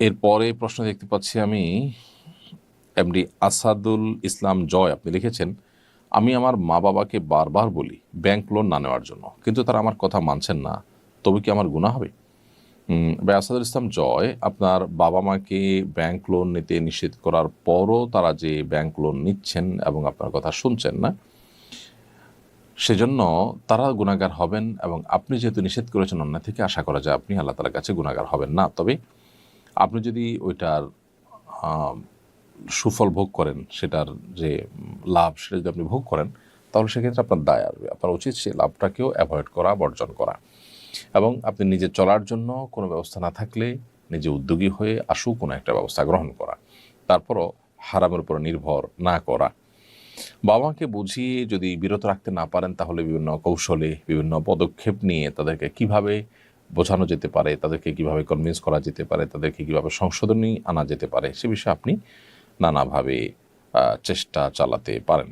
এরপরে প্রশ্ন দেখতে পাচ্ছি আমি এমডি আসাদুল ইসলাম জয়, আপনি লিখেছেন, আমি আমার মা বাবাকে বারবার বলি ব্যাংক লোন না নেওয়ার জন্য, কিন্তু তারা আমার কথা মানছেন না, তবে কি আমার গুনাহ হবে? ভাই আসাদুল ইসলাম জয়, আপনার বাবা মাকে ব্যাংক লোন নিতে নিষেধ করার পরও তারা যে ব্যাংক লোন নিচ্ছেন এবং আপনার কথা শুনছেন না, সেজন্য তারা গুনাহগার হবেন। এবং আপনি যেহেতু নিষেধ করেছেন, অন্যায় থেকে আশা করা যায় আপনি আল্লাহ তাআলার কাছে গুনাহগার হবেন না। তবে আপনি যদি ওইটার সুফল ভোগ করেন, সেটার যে লাভ সেটা যদি আপনি ভোগ করেন, তাহলে সেক্ষেত্রে আপনার দায় আসবে। আপনার উচিত সেই লাভটাকেও অ্যাভয়েড করা, বর্জন করা। এবং আপনি নিজে চলার জন্য কোনো ব্যবস্থা না থাকলে নিজে উদ্যোগী হয়ে কোনো একটা ব্যবস্থা গ্রহণ করা, তারপরও হারামের উপর নির্ভর না করা। বাবা মাকে বুঝিয়ে যদি বিরত রাখতে না পারেন, তাহলে বিভিন্ন কৌশলে বিভিন্ন পদক্ষেপ নিয়ে তাদেরকে কিভাবে বোঝানো যেতে পারে, তাদেরকে কিভাবে কনভিন্স করা যেতে পারে, তাদেরকে কিভাবে সংশোধনী আনা যেতে পারে, সে বিষয়ে আপনি নানাভাবে চেষ্টা চালাতে পারেন।